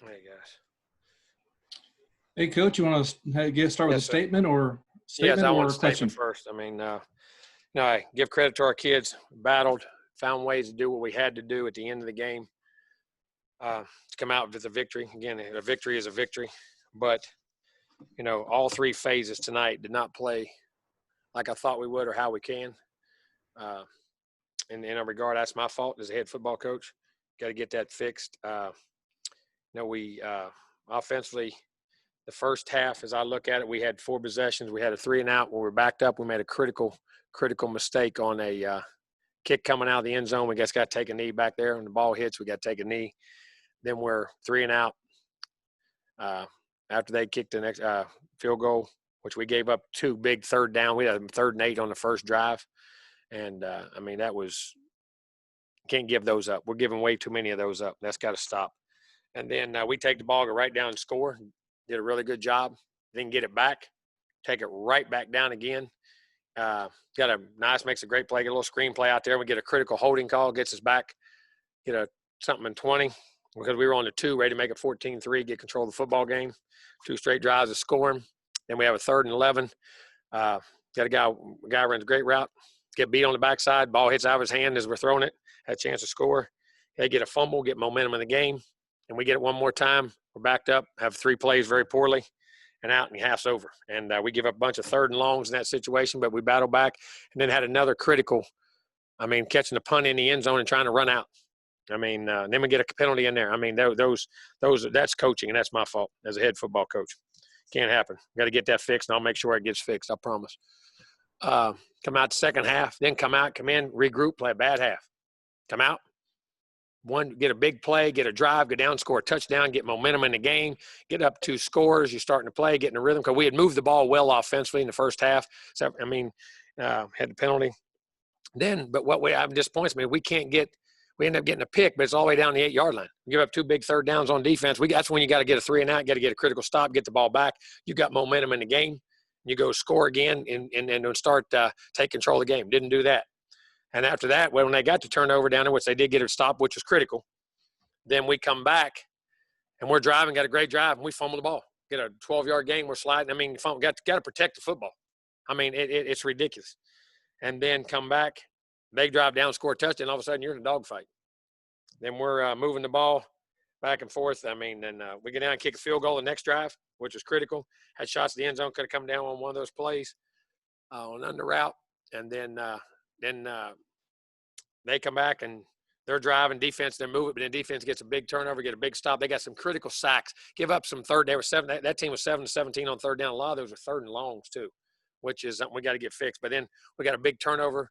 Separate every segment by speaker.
Speaker 1: Hey, guys.
Speaker 2: Hey, Coach, you want to start with a statement or
Speaker 1: Yes, I want a
Speaker 2: question?
Speaker 1: statement first. I mean, I give credit to our kids. Battled, found ways to do what we had to do at the end of the game to come out with a victory. Again, a victory is a victory. But, all three phases tonight did not play like I thought we would or how we can. In a regard, that's my fault as a head football coach. Got to get that fixed. We offensively, the first half, as I look at it, we had 4 possessions. We had a 3 and out. When we were backed up, we made a critical mistake on a kick coming out of the end zone. We just got to take a knee back there. When the ball hits, we got to take a knee. Then we're 3 and out. After they kicked the next field goal, which we gave up 2 big third down. We had a 3rd and 8 on the first drive. And, that was – can't give those up. We're giving way too many of those up. That's got to stop. And then we take the ball, go right down and score. Did a really good job. Then get it back, take it right back down again. Makes a great play, get a little screen play out there. We get a critical holding call, gets us back, something in 20 because we were on the 2, ready to make it 14-3, get control of the football game. 2 straight drives of scoring. Then we have a 3rd and 11. Got a guy runs a great route, get beat on the backside, ball hits out of his hand as we're throwing it, had a chance to score. They get a fumble, get momentum in the game, and we get it one more time. We're backed up, have 3 plays very poorly, and out, and half's over. And we give up a bunch of 3rd and longs in that situation, but we battle back, and then had another critical, catching the punt in the end zone and trying to run out. Then we get a penalty in there. That's coaching, and that's my fault as a head football coach. Can't happen. Got to get that fixed, and I'll make sure it gets fixed, I promise. Come out the second half, then come in, regroup, play a bad half. Come out. Get a big play, get a drive, go down, score a touchdown, get momentum in the game, get up 2 scores. You're starting to play, get in a rhythm because we had moved the ball well offensively in the first half. So, had the penalty. But what disappoints me, we end up getting a pick, but it's all the way down the 8-yard line. We give up 2 big third downs on defense. That's when you got to get a 3 and out, got to get a critical stop, get the ball back. You got momentum in the game. You go score again and start take control of the game. Didn't do that. And after that, when they got the turnover down there, which they did get a stop, which was critical, then we come back and we're driving, got a great drive, and we fumble the ball. Get a 12-yard gain, we're sliding. Got to protect the football. It's ridiculous. And then come back, they drive down, score a touchdown, all of a sudden you're in a dogfight. Then we're moving the ball back and forth. We get down and kick a field goal the next drive, which was critical. Had shots at the end zone, could have come down on one of those plays on under route. And then they come back and they're driving defense, they're moving, but then defense gets a big turnover, get a big stop. They got some critical sacks, give up some third. They were 7. That team was 7-17 on 3rd down. A lot of those are 3rd and longs too, which is something we got to get fixed. But then we got a big turnover.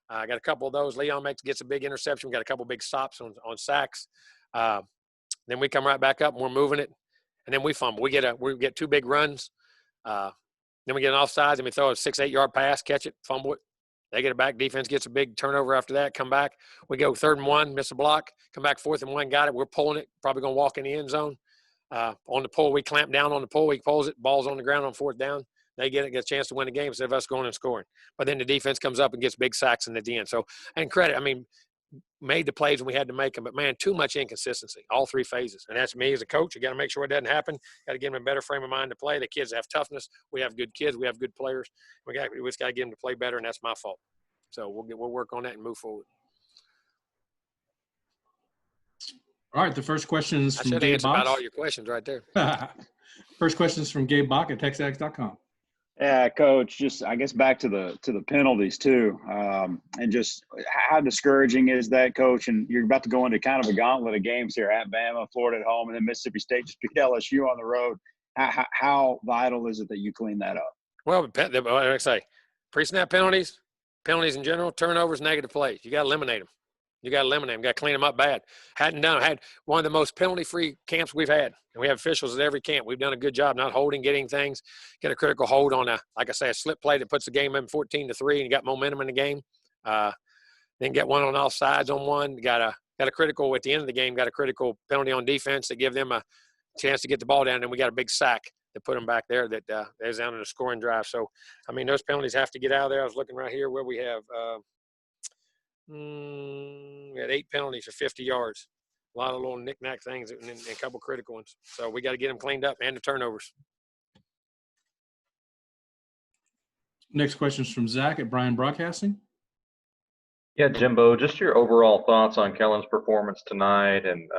Speaker 1: Got a couple of those. Leon gets a big interception. We got a couple of big stops on sacks. Then we come right back up and we're moving it, and then we fumble. We get 2 big runs. Then we get an offsides and we throw a 6-8-yard pass, catch it, fumble it. They get it back. Defense gets a big turnover after that. Come back. We go 3rd and 1, miss a block. Come back 4th and 1, got it. We're pulling it. Probably going to walk in the end zone. On the pull, we clamp down on the pull. He pulls it. Ball's on the ground on 4th down. They get a chance to win the game instead of us going and scoring. But then the defense comes up and gets big sacks in at the end. So, and credit, made the plays when we had to make them. But, man, too much inconsistency, all 3 phases. And that's me as a coach. You got to make sure it doesn't happen. Got to give them a better frame of mind to play. The kids have toughness. We have good kids. We have good players. We just got to get them to play better, and that's my fault. So we'll work on that and move forward.
Speaker 2: All right, the first question is from Gabe Box.
Speaker 1: About all your questions right there.
Speaker 2: First question is from Gabe Bach at TexAgs.com.
Speaker 3: Yeah, Coach, just I guess back to the penalties too, and just how discouraging is that, Coach? And you're about to go into kind of a gauntlet of games here at Bama, Florida at home, and then Mississippi State just beat LSU on the road. How vital is it that you clean that up? Well,
Speaker 1: like I say, pre-snap penalties in general, turnovers, negative plays. You got to eliminate them. You got to clean them up bad. Had one of the most penalty-free camps we've had. And we have officials at every camp. We've done a good job not holding, getting things. Get a critical hold on a slip play that puts the game in 14-3 and you got momentum in the game. Then get one on offsides on one. Got a critical at the end of the game, got a critical penalty on defense to give them a chance to get the ball down. And we got a big sack to put them back there that is down in a scoring drive. So, those penalties have to get out of there. I was looking right here where we have we had 8 penalties for 50 yards A lot of little knick-knack things and a couple critical ones. So we got to get them cleaned up and the turnovers.
Speaker 2: Next question is from Zach at Bryan Broadcasting.
Speaker 4: Yeah, Jimbo, just your overall thoughts on Kellen's performance tonight and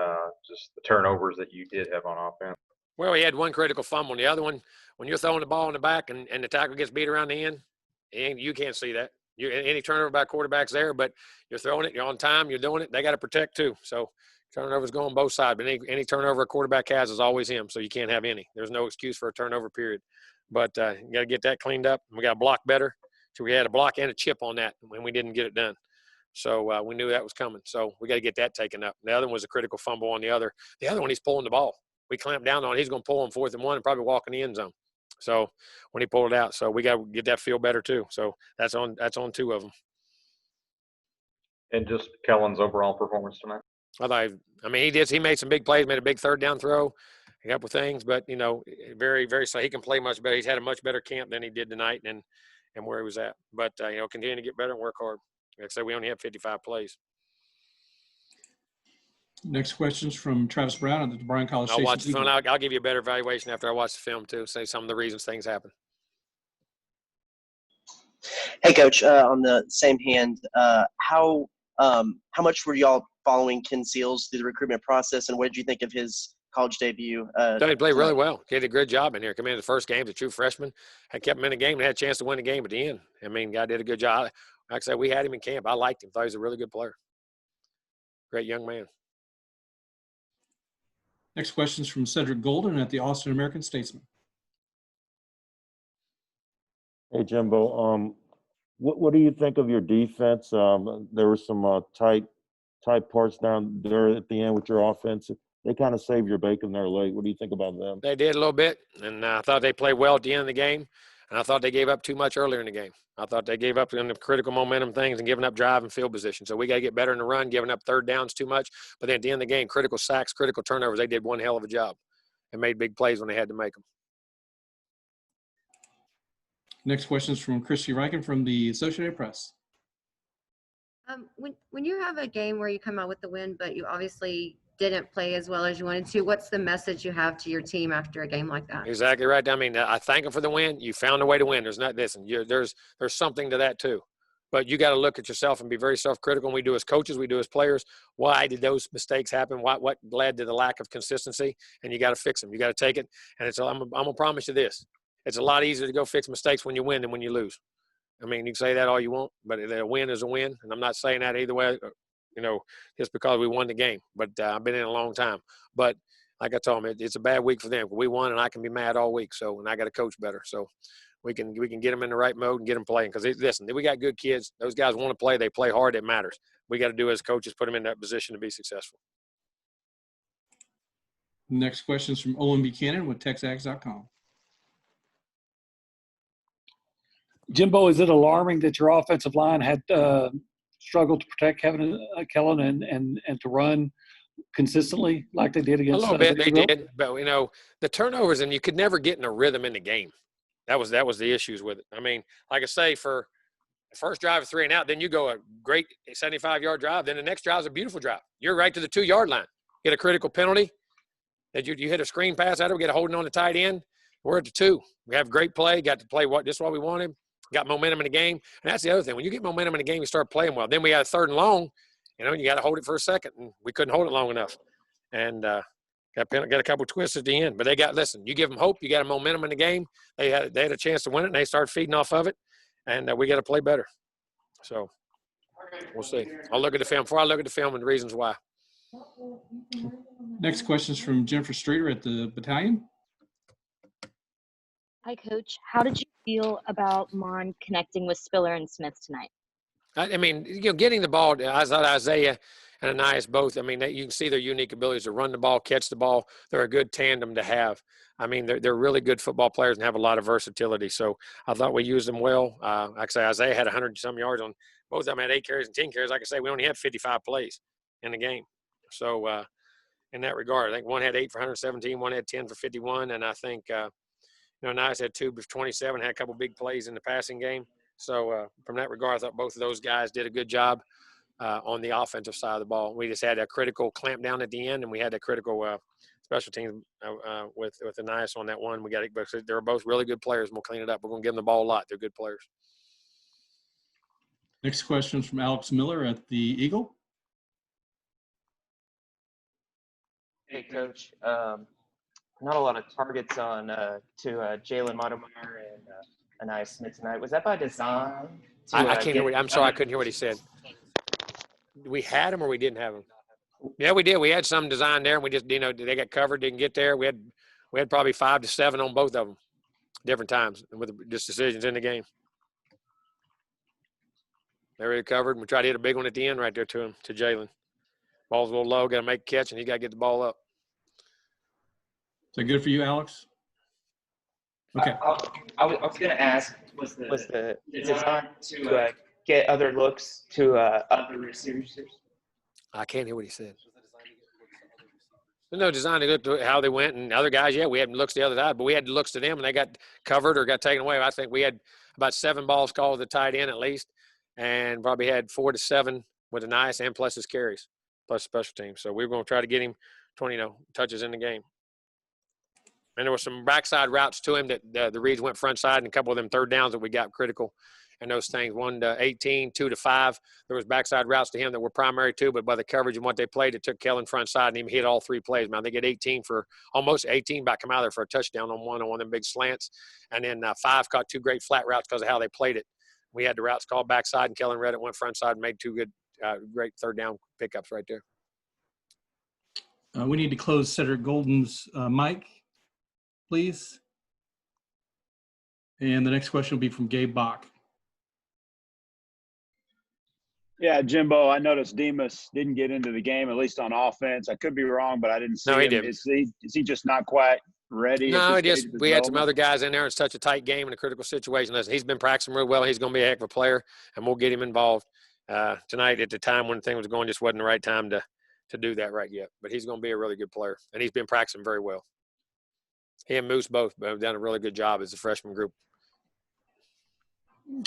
Speaker 4: just the turnovers that you did have on offense.
Speaker 1: Well, he had one critical fumble. And the other one, when you're throwing the ball in the back and the tackle gets beat around the end, you can't see that. Any turnover by quarterback's there, but you're throwing it, you're on time, you're doing it. They got to protect too. So turnovers go on both sides. But any turnover a quarterback has is always him, so you can't have any. There's no excuse for a turnover period. But you got to get that cleaned up. We got to block better. So we had a block and a chip on that when we didn't get it done. So we knew that was coming. So we got to get that taken up. The other one was a critical fumble on the other. The other one, he's pulling the ball. We clamped down on it. He's going to pull on 4th and 1 and probably walk in the end zone. So when he pulled it out, so we got to get that feel better too. So that's on 2 of them.
Speaker 4: And just Kellen's overall performance tonight.
Speaker 1: He made some big plays, made a big 3rd down throw, a couple things, but very, very so he can play much better. He's had a much better camp than he did tonight and where he was at. But continue to get better and work hard. Like I said, we only have 55 plays.
Speaker 2: Next question's from Travis Brown at the Bryan College
Speaker 1: I'll
Speaker 2: Station.
Speaker 1: watch the film. I'll give you a better evaluation after I watch the film too. Say some of the reasons things happen.
Speaker 5: Hey, Coach. On the same hand, how much were y'all following Ken Seals through the recruitment process, and what did you think of his college debut?
Speaker 1: He played really well. He did a good job in here. Come in the first game, the true freshman. I kept him in the game and had a chance to win the game at the end. Guy did a good job. Like I said, we had him in camp. I liked him. Thought he was a really good player. Great young man.
Speaker 2: Next question is from Cedric Golden at the Austin American-Statesman.
Speaker 6: Hey, Jimbo. What do you think of your defense? There were some tight parts down there at the end with your offense. They kind of saved your bacon there late. What do you think about them?
Speaker 1: They did a little bit, and I thought they played well at the end of the game, and I thought they gave up too much earlier in the game. I thought they gave up in the critical momentum things and giving up drive and field position. So we got to get better in the run, giving up 3rd downs too much. But then at the end of the game, critical sacks, critical turnovers, they did one hell of a job and made big plays when they had to make them.
Speaker 2: Next question is from Christy Riken from the Associated Press.
Speaker 7: When you have a game where you come out with the win, but you obviously didn't play as well as you wanted to, what's the message you have to your team after a game like that?
Speaker 1: Exactly right. I thank them for the win. You found a way to win. There's not this, and there's something to that too. But you got to look at yourself and be very self-critical. And we do as coaches, we do as players. Why did those mistakes happen? What led to the lack of consistency? And you got to fix them. You got to take it. And I'm gonna promise you this: it's a lot easier to go fix mistakes when you win than when you lose. You can say that all you want, but a win is a win. And I'm not saying that either way, just because we won the game. But I've been in a long time. But like I told them, it's a bad week for them. We won, and I can be mad all week. So, and I got to coach better. So we can get them in the right mode and get them playing. Because listen, we got good kids. Those guys want to play. They play hard. It matters. We got to do as coaches, put them in that position to be successful.
Speaker 2: Next question is from Owen Buchanan with TexAgs.com.
Speaker 8: Jimbo, is it alarming that your offensive line had struggled to protect Kellen and to run consistently like they did against?
Speaker 1: A little bit, they did. But the turnovers, and you could never get in a rhythm in the game. That was the issues with it. Like I say, for the first drive of 3 and out, then you go a great 75-yard drive. Then the next drive is a beautiful drive. You're right to the 2-yard line. Get a critical penalty. That you hit a screen pass out of, we get a holding on the tight end. We're at the 2. We have great play. Got to play just what we wanted. Got momentum in the game. And that's the other thing. When you get momentum in the game, you start playing well. Then we had a 3rd and long. You got to hold it for a second. And we couldn't hold it long enough. And got a couple twists at the end. But you give them hope. You got a momentum in the game. They had a chance to win it, and they started feeding off of it. And we got to play better. So we'll see. I'll look at the film. Before I look at the film and the reasons why.
Speaker 2: Next question is from Jennifer Streeter at the Battalion.
Speaker 9: Hi, Coach. How did you feel about Mon connecting with Spiller and Smith tonight?
Speaker 1: Getting the ball, I thought Isaiah and Ananias both, you can see their unique abilities to run the ball, catch the ball. They're a good tandem to have. They're really good football players and have a lot of versatility. So I thought we used them well. Like I say, Isaiah had 100-some yards on both of them, had 8 carries and 10 carries. Like I say, we only had 55 plays in the game. So in that regard, I think one had 8 for 117, one had 10 for 51, and I think Nice had 2 for 27, had a couple big plays in the passing game. So from that regard, I thought both of those guys did a good job. on the offensive side of the ball. We just had a critical clamp down at the end, and we had a critical special teams with Anais on that one. We got it, but they're both really good players. And we'll clean it up. We're going to give them the ball a lot. They're good players.
Speaker 2: Next question is from Alex Miller at the Eagle.
Speaker 10: Hey, Coach. Not a lot of targets on to Jalen Montemayor and Anais Smith tonight. Was that by design?
Speaker 1: I can't hear I'm sorry, I couldn't hear what he said. We had him or we didn't have him? Yeah, we did. We had some design there, and we just, they got covered, didn't get there. We had probably 5 to 7 on both of them, different times, with just decisions in the game. They were covered, and we tried to hit a big one at the end right there to him, to Jalen. Ball's a little low, got to make a catch, and he got to get the ball up.
Speaker 2: Is that good for you, Alex? Okay.
Speaker 10: I was going to ask, was the design to get other looks to other receivers?
Speaker 1: I can't hear what he said. There's no design to look to how they went, and other guys, yeah, we had looks the other side, but we had looks to them, and they got covered or got taken away. I think we had about 7 balls called to the tight end at least, and probably had 4 to 7 with Anais and plus his carries, plus special teams. So we were going to try to get him 20, touches in the game. And there were some backside routes to him that the reads went front side, and a couple of them third downs that we got critical. And those things, 1 to 18, 2 to 5, there was backside routes to him that were primary too, but by the coverage and what they played, it took Kellen front side and he hit all 3 plays. Man, they get 18 for almost 18 back come out there for a touchdown on one of them big slants. And then 5 caught 2 great flat routes because of how they played it. We had the routes called backside, and Kellen read it, went front side, and made 2 good, great third down pickups right there.
Speaker 2: We need to close Cedric Golden's mic, please. And the next question will be from Gabe Bach.
Speaker 3: Yeah, Jimbo, I noticed Demas didn't get into the game, at least on offense. I could be wrong, but I didn't see him.
Speaker 1: He didn't.
Speaker 3: Is he just not quite ready?
Speaker 1: No, we had some other guys in there. It's such a tight game in a critical situation. Listen, he's been practicing real well. He's going to be a heck of a player, and we'll get him involved. Tonight at the time when things was going, just wasn't the right time to do that right yet. But he's going to be a really good player, and he's been practicing very well. He and Moose both have done a really good job as a freshman group.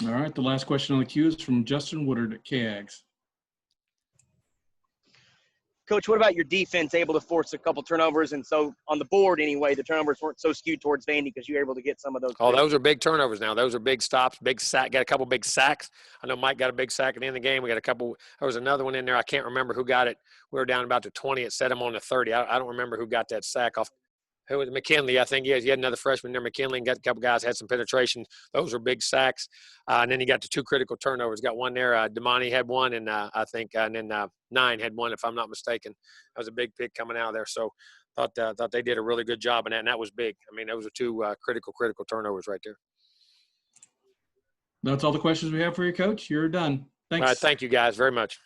Speaker 2: All right, the last question on the queue is from Justin Woodard at KAGS.
Speaker 11: Coach, what about your defense able to force a couple turnovers? And so on the board anyway, the turnovers weren't so skewed towards Vandy because you were able to get some of those.
Speaker 1: Oh, those are big turnovers now. Those are big stops, big sack. Got a couple big sacks. I know Mike got a big sack at the end of the game. We got a couple. There was another one in there. I can't remember who got it. We were down about to 20. It set him on the 30. I don't remember who got that sack off. Who was McKinley? I think, yes, you had another freshman there, McKinley, and got a couple guys had some penetration. Those were big sacks. And then he got the 2 critical turnovers. Got one there. Damani had one, and I think, and then 9 had one, if I'm not mistaken. That was a big pick coming out of there. So thought they did a really good job in that, and that was big. I mean, those were 2 critical turnovers right there.
Speaker 2: That's all the questions we have for you, Coach. You're done. Thanks.
Speaker 1: All right, thank you guys very much.